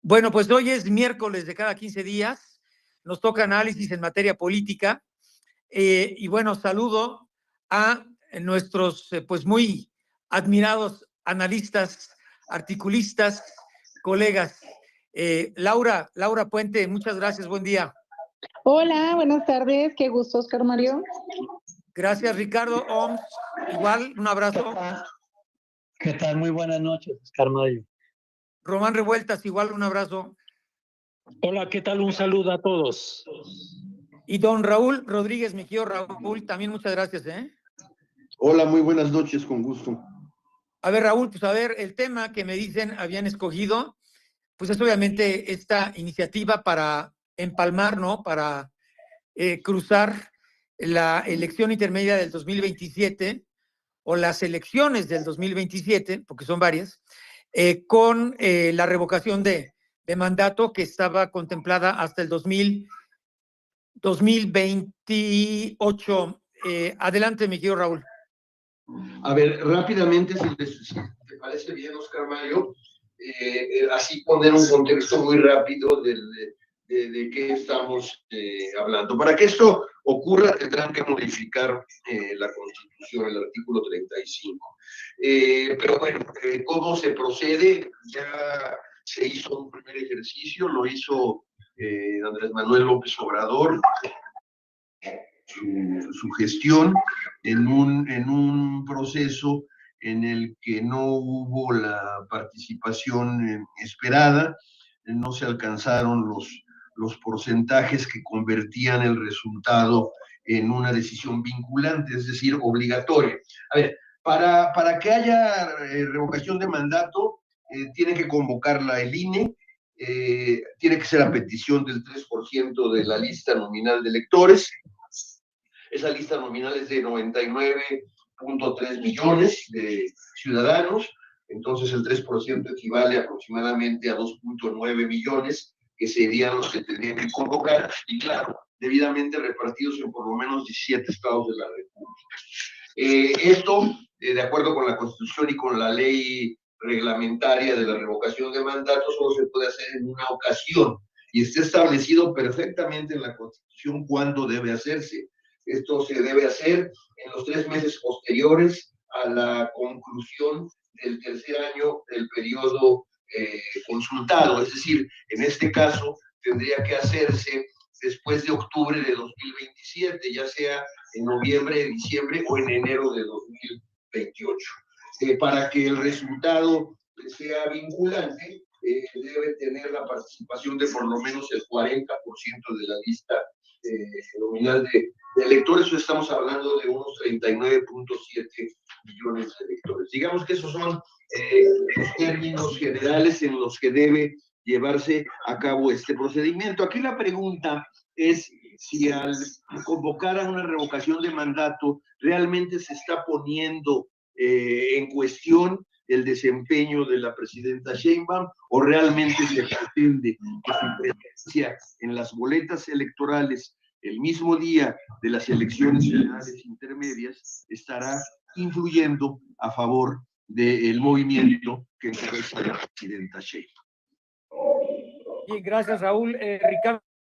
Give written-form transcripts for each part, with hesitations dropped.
Bueno, pues hoy es miércoles de cada 15 días. Nos toca análisis en materia política. Y bueno, saludo a nuestros pues muy admirados analistas, articulistas, colegas. Laura Puente, muchas gracias, buen día. Hola, buenas tardes, qué gusto, Oscar Mario. Gracias, Ricardo Oms. Igual, un abrazo. ¿Qué tal? Muy buenas noches, Oscar Mario. Román Revueltas, igual, un abrazo. Hola, ¿qué tal? Un saludo a todos. Y don Raúl Rodríguez Mejía. Raúl, también muchas gracias, Hola, muy buenas noches, con gusto. A ver, Raúl, pues a ver, el tema que me dicen habían escogido, pues es obviamente esta iniciativa para empalmar, ¿no? Para cruzar la elección intermedia del 2027 o las elecciones del 2027, porque son varias, con la revocación de mandato que estaba contemplada hasta el 2028. Adelante, mi querido Raúl. A ver, rápidamente, si te parece bien, Oscar Mario, así poner un contexto muy rápido de qué estamos hablando. Para que esto ocurra, tendrán que modificar la Constitución, el artículo 35. Pero bueno, ¿cómo se procede? Ya se hizo un primer ejercicio, lo hizo Andrés Manuel López Obrador, su gestión en un proceso en el que no hubo la participación esperada, no se alcanzaron los porcentajes que convertían el resultado en una decisión vinculante, es decir, obligatoria. A ver, para que haya revocación de mandato, tiene que convocarla el INE, tiene que ser a petición del 3% de la lista nominal de electores. Esa lista nominal es de 99.3 millones de ciudadanos, entonces el 3% equivale aproximadamente a 2.9 millones, que serían los que tendrían que convocar, y claro, debidamente repartidos en por lo menos 17 estados de la República. Esto, de acuerdo con la Constitución y con la ley reglamentaria de la revocación de mandato, solo se puede hacer en una ocasión, y está establecido perfectamente en la Constitución cuándo debe hacerse. Esto se debe hacer en los 3 meses posteriores a la conclusión del tercer año del periodo consultado. Es decir, en este caso tendría que hacerse después de octubre de 2027, ya sea en noviembre, diciembre o en enero de 2028. Para que el resultado sea vinculante, debe tener la participación de por lo menos el 40% de la lista nominal de electores, o estamos hablando de unos 39.7 millones de electores. Digamos que esos son los términos generales en los que debe llevarse a cabo este procedimiento. Aquí la pregunta es si al convocar a una revocación de mandato realmente se está poniendo en cuestión el desempeño de la presidenta Sheinbaum, o realmente se pretende que su presencia en las boletas electorales el mismo día de las elecciones generales intermedias estará influyendo a favor del movimiento que encabeza la presidenta Sheinbaum. Bien, gracias, Raúl.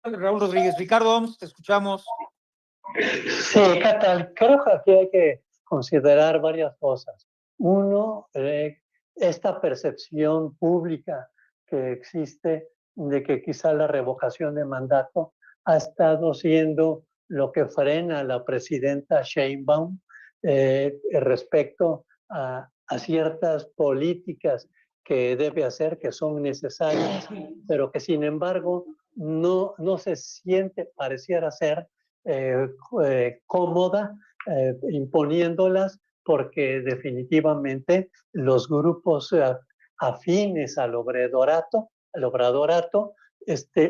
Raúl Rodríguez. Ricardo Oms, te escuchamos. Sí, ¿qué tal? Creo que aquí hay que considerar varias cosas. Uno, esta percepción pública que existe de que quizá la revocación de mandato ha estado siendo lo que frena a la presidenta Sheinbaum respecto a ciertas políticas que debe hacer, que son necesarias, pero que sin embargo no se siente, pareciera ser, cómoda imponiéndolas, porque definitivamente los grupos afines al obradorato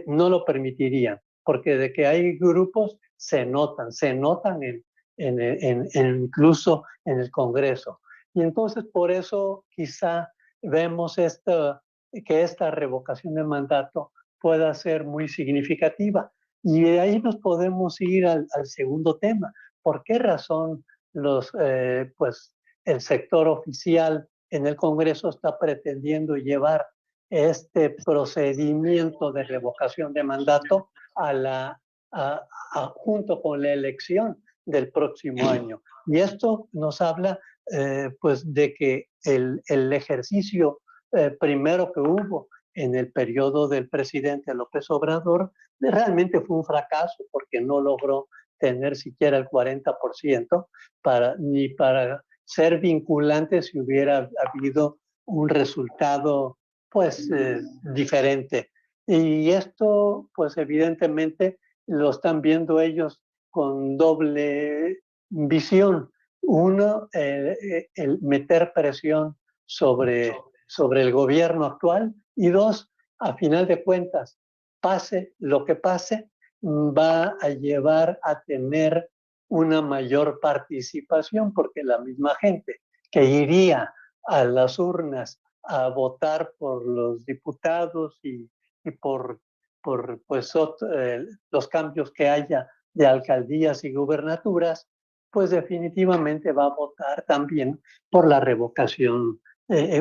no lo permitirían, porque de que hay grupos se notan incluso en el Congreso. Y entonces por eso quizá vemos que esta revocación de mandato pueda ser muy significativa. Y de ahí nos podemos ir al segundo tema. ¿Por qué razón el sector oficial en el Congreso está pretendiendo llevar este procedimiento de revocación de mandato junto con la elección del próximo año. Y esto nos habla pues de que el ejercicio primero que hubo en el periodo del presidente López Obrador realmente fue un fracaso porque no logró tener siquiera el 40% ni para ser vinculante si hubiera habido un resultado pues diferente. Y esto pues evidentemente lo están viendo ellos con doble visión. Uno, el meter presión sobre el gobierno actual, y dos, a final de cuentas, pase lo que pase, va a llevar a tener una mayor participación, porque la misma gente que iría a las urnas a votar por los diputados y por pues, los cambios que haya de alcaldías y gubernaturas, pues definitivamente va a votar también por la revocación,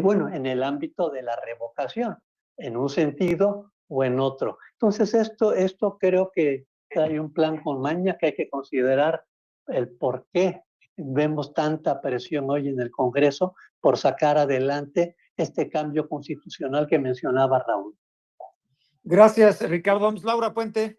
bueno, en el ámbito de la revocación, en un sentido o en otro. Entonces esto creo que hay un plan con maña que hay que considerar el por qué vemos tanta presión hoy en el Congreso por sacar adelante este cambio constitucional que mencionaba Raúl. Gracias, Ricardo. Vamos, Laura Puente.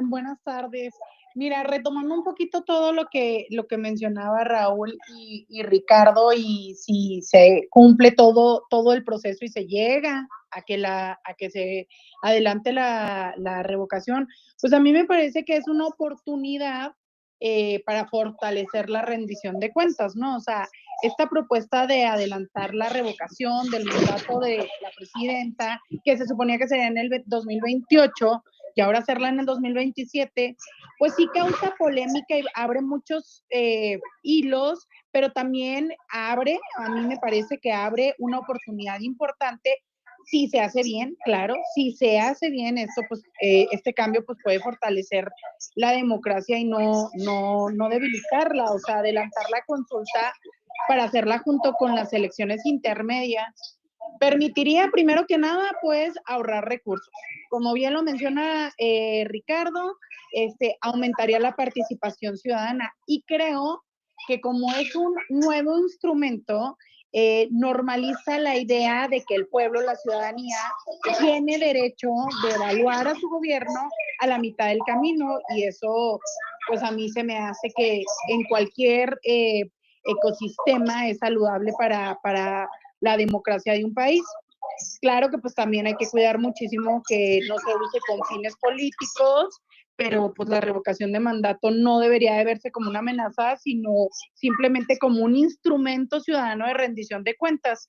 Buenas tardes. Mira, retomando un poquito todo lo que mencionaba Raúl y Ricardo, y si se cumple todo el proceso y se llega a que se adelante la revocación, pues a mí me parece que es una oportunidad para fortalecer la rendición de cuentas, ¿no? O sea, esta propuesta de adelantar la revocación del mandato de la presidenta, que se suponía que sería en el 2028, y ahora hacerla en el 2027, pues sí causa polémica y abre muchos hilos, pero también a mí me parece que abre una oportunidad importante si se hace bien, claro, si se hace bien esto, pues este cambio pues puede fortalecer la democracia y no debilitarla, o sea, adelantar la consulta para hacerla junto con las elecciones intermedias. Permitiría, primero que nada, pues ahorrar recursos. Como bien lo menciona Ricardo, aumentaría la participación ciudadana, y creo que como es un nuevo instrumento, normaliza la idea de que el pueblo, la ciudadanía, tiene derecho de evaluar a su gobierno a la mitad del camino, y eso pues a mí se me hace que en cualquier ecosistema es saludable para la democracia de un país. Claro que pues también hay que cuidar muchísimo que no se use con fines políticos, pero pues la revocación de mandato no debería de verse como una amenaza, sino simplemente como un instrumento ciudadano de rendición de cuentas.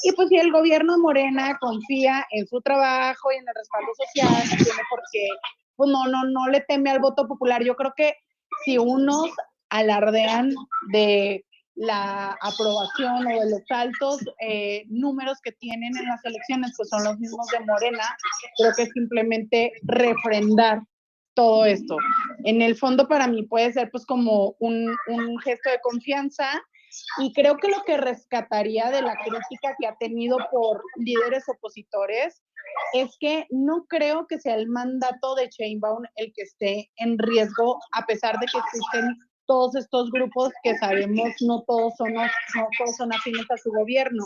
Y pues si el gobierno de Morena confía en su trabajo y en el respaldo social, no tiene por qué, pues no le teme al voto popular. Yo creo que si unos alardean de la aprobación o de los altos números que tienen en las elecciones, pues son los mismos de Morena, creo que simplemente refrendar todo esto. En el fondo para mí puede ser pues como un gesto de confianza, y creo que lo que rescataría de la crítica que ha tenido por líderes opositores es que no creo que sea el mandato de Sheinbaum el que esté en riesgo, a pesar de que existen todos estos grupos que sabemos no todos son afines a su gobierno,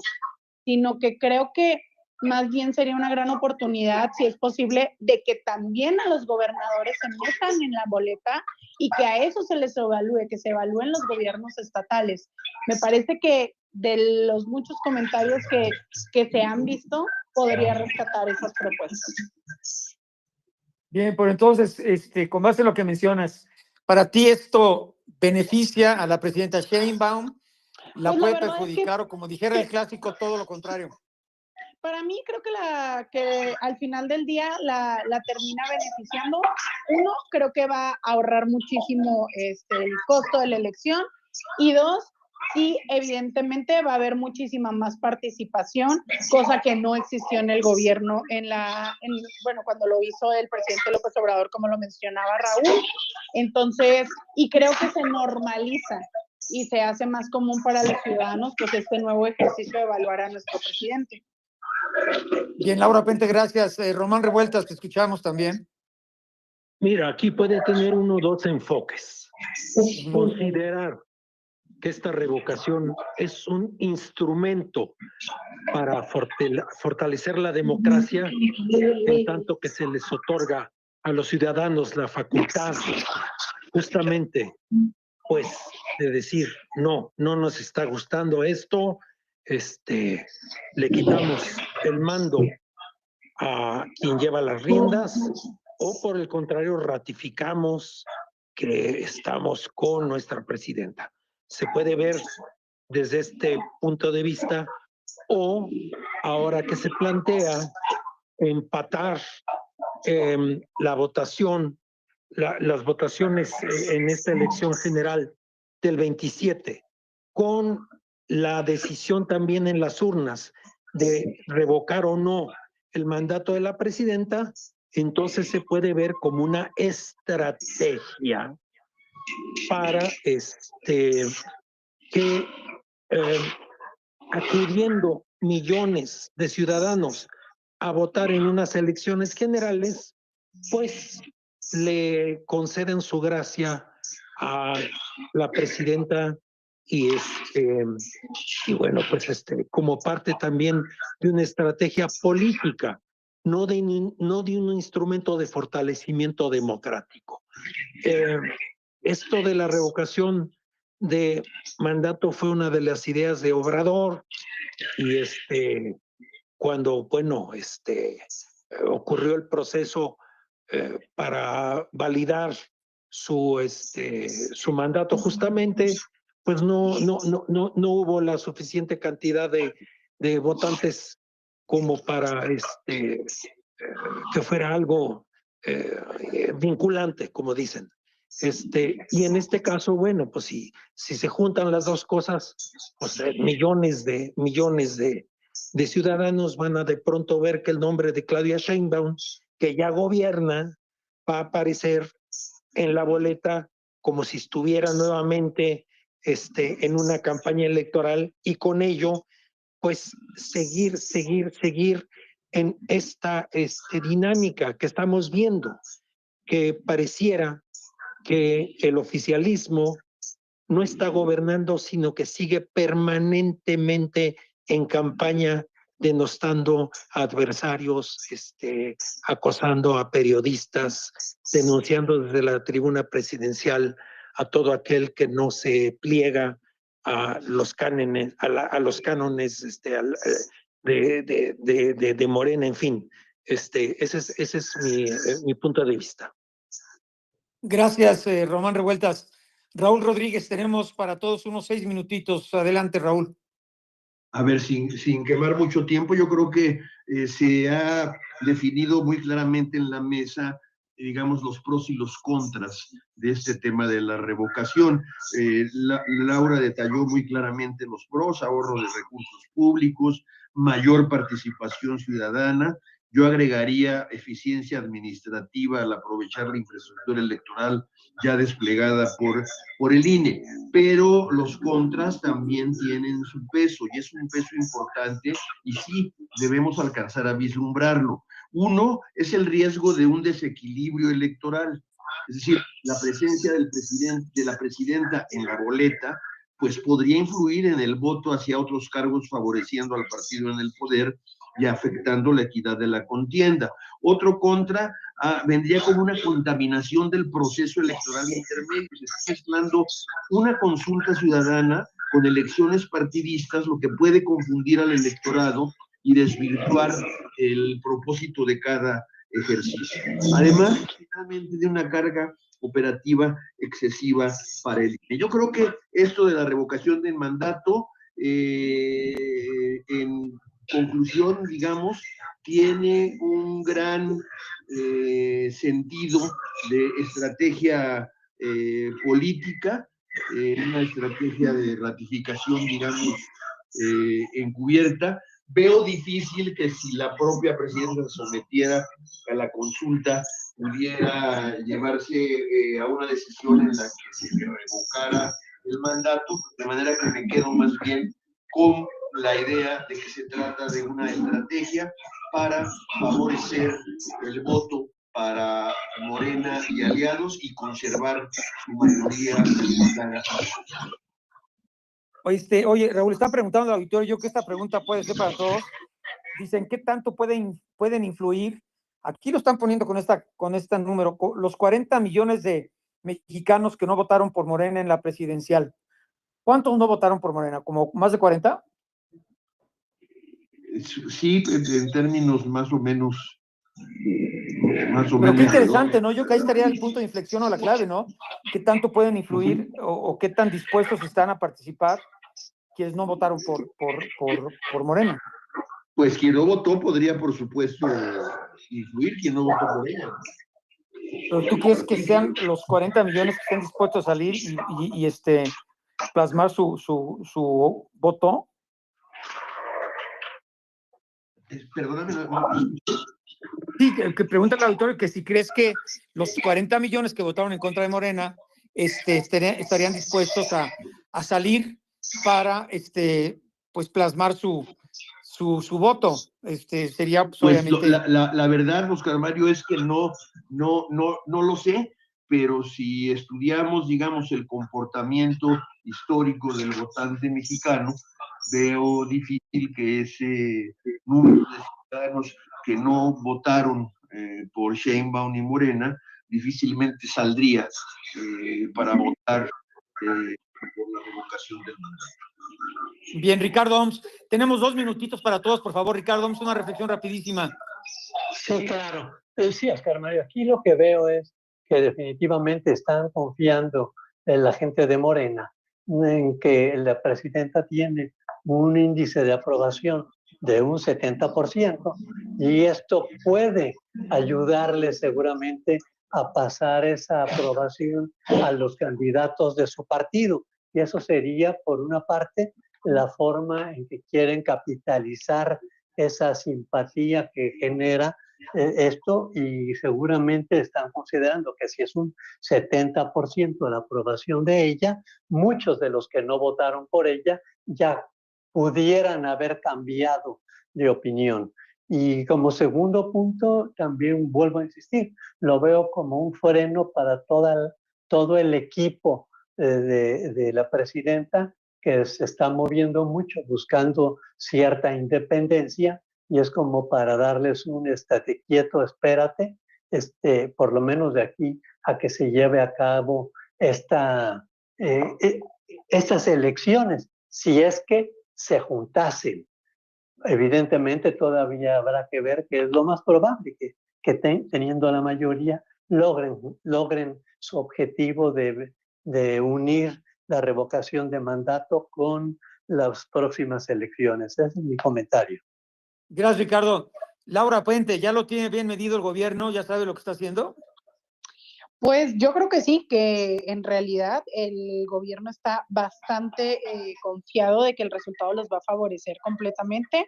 sino que creo que más bien sería una gran oportunidad, si es posible, de que también a los gobernadores se metan en la boleta y que a eso se les evalúe, que se evalúen los gobiernos estatales. Me parece que de los muchos comentarios que se han visto, podría rescatar esas propuestas. Bien, pues entonces, con base en lo que mencionas, ¿para ti esto beneficia a la presidenta Sheinbaum? ¿La Pues puede la verdad perjudicar, es que, o como dijera el clásico, todo lo contrario? Para mí creo que al final del día la termina beneficiando. Uno, creo que va a ahorrar muchísimo el costo de la elección, y dos, sí, evidentemente va a haber muchísima más participación, cosa que no existió en el gobierno, bueno, cuando lo hizo el presidente López Obrador, como lo mencionaba Raúl. Entonces, y creo que se normaliza y se hace más común para los ciudadanos, pues este nuevo ejercicio de evaluar a nuestro presidente. Bien, Laura Pente, gracias. Román Revueltas, te escuchamos también. Mira, aquí puede tener uno o dos enfoques. Considerar que esta revocación es un instrumento para fortalecer la democracia, en tanto que se les otorga a los ciudadanos la facultad justamente, pues, de decir, no nos está gustando esto, le quitamos el mando a quien lleva las riendas, o por el contrario, ratificamos que estamos con nuestra presidenta. Se puede ver desde este punto de vista, o ahora que se plantea empatar la votación, las votaciones en esta elección general del 27, con la decisión también en las urnas de revocar o no el mandato de la presidenta, entonces se puede ver como una estrategia para que acudiendo millones de ciudadanos a votar en unas elecciones generales, pues le conceden su gracia a la presidenta y bueno, pues como parte también de una estrategia política, no de un instrumento de fortalecimiento democrático. Esto de la revocación de mandato fue una de las ideas de Obrador, y cuando, bueno, ocurrió el proceso para validar su mandato, justamente, pues no hubo la suficiente cantidad de votantes como para que fuera algo vinculante, como dicen. Y en este caso, bueno, pues si se juntan las dos cosas, pues millones de ciudadanos van a de pronto ver que el nombre de Claudia Sheinbaum, que ya gobierna, va a aparecer en la boleta como si estuviera nuevamente en una campaña electoral, y con ello, pues seguir en esta dinámica que estamos viendo, que pareciera que el oficialismo no está gobernando, sino que sigue permanentemente en campaña, denostando a adversarios, acosando a periodistas, denunciando desde la tribuna presidencial a todo aquel que no se pliega a los cánones, de Morena, en fin. Ese es mi punto de vista. Gracias, Román Revueltas. Raúl Rodríguez, tenemos para todos unos 6 minutitos. Adelante, Raúl. A ver, sin quemar mucho tiempo, yo creo que se ha definido muy claramente en la mesa, digamos, los pros y los contras de este tema de la revocación. Laura detalló muy claramente los pros: ahorro de recursos públicos, mayor participación ciudadana. Yo agregaría eficiencia administrativa al aprovechar la infraestructura electoral ya desplegada por el INE. Pero los contras también tienen su peso, y es un peso importante, y sí debemos alcanzar a vislumbrarlo. Uno es el riesgo de un desequilibrio electoral, es decir, la presencia del presidente, de la presidenta en la boleta, pues podría influir en el voto hacia otros cargos, favoreciendo al partido en el poder y afectando la equidad de la contienda. Otro contra vendría como una contaminación del proceso electoral intermedio. Se está mezclando una consulta ciudadana con elecciones partidistas, lo que puede confundir al electorado y desvirtuar el propósito de cada ejercicio. Además, finalmente, de una carga operativa excesiva para el INE. Yo creo que esto de la revocación del mandato, en conclusión, digamos, tiene un gran sentido de estrategia política, una estrategia de ratificación, digamos, encubierta. Veo difícil que, si la propia presidenta se sometiera a la consulta, pudiera llevarse a una decisión en la que se revocara el mandato, de manera que me quedo más bien con la idea de que se trata de una estrategia para favorecer el voto para Morena y aliados y conservar su mayoría republicana. Oye, Raúl, están preguntando al auditorio, yo que esta pregunta puede ser para todos. Dicen, ¿qué tanto pueden influir? Aquí lo están poniendo con este número, los 40 millones de mexicanos que no votaron por Morena en la presidencial. ¿Cuántos no votaron por Morena? ¿Como más de 40? Sí, en términos más o menos. Pero qué interesante, ¿no? Yo que ahí estaría el punto de inflexión o la clave, ¿no? ¿Qué tanto pueden influir o qué tan dispuestos están a participar quienes no votaron por Morena? Pues quien no votó podría, por supuesto, influir, quien no votó por ella. ¿Pero tú crees que sean los 40 millones que estén dispuestos a salir y plasmar su voto? Perdóname, Sí, que pregunta al auditorio que si crees que los 40 millones que votaron en contra de Morena estarían dispuestos a salir para pues plasmar su voto. Sería pues, obviamente. La verdad, Oscar Mario, es que no lo sé, pero si estudiamos, digamos, el comportamiento histórico del votante mexicano, veo difícil que ese número de ciudadanos que no votaron por Sheinbaum y Morena difícilmente saldría para votar por la revocación del mandato. Bien, Ricardo Oms, tenemos 2 minutitos para todos, por favor, Ricardo Oms, una reflexión rapidísima. Sí, claro. Sí, Oscar Mario, aquí lo que veo es que definitivamente están confiando en la gente de Morena, en que la presidenta tiene un índice de aprobación de un 70%, y esto puede ayudarle seguramente a pasar esa aprobación a los candidatos de su partido. Y eso sería, por una parte, la forma en que quieren capitalizar esa simpatía que genera esto, y seguramente están considerando que si es un 70% la aprobación de ella, muchos de los que no votaron por ella ya pudieran haber cambiado de opinión. Y como segundo punto, también vuelvo a insistir, lo veo como un freno para todo el equipo de la presidenta, que se está moviendo mucho, buscando cierta independencia, y es como para darles un estate quieto, espérate, por lo menos de aquí a que se lleve a cabo estas elecciones, si es que se juntasen. Evidentemente todavía habrá que ver, que es lo más probable, que teniendo la mayoría logren su objetivo de unir la revocación de mandato con las próximas elecciones. Ese es mi comentario. Gracias, Ricardo. Laura Puente, ¿ya lo tiene bien medido el gobierno? ¿Ya sabe lo que está haciendo? Pues yo creo que sí, que en realidad el gobierno está bastante confiado de que el resultado los va a favorecer completamente.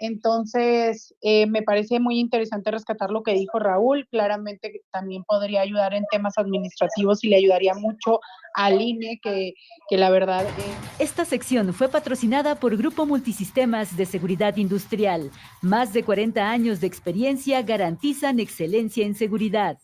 Entonces, me parece muy interesante rescatar lo que dijo Raúl. Claramente también podría ayudar en temas administrativos y le ayudaría mucho al INE, que la verdad... Esta sección fue patrocinada por Grupo Multisistemas de Seguridad Industrial. Más de 40 años de experiencia garantizan excelencia en seguridad.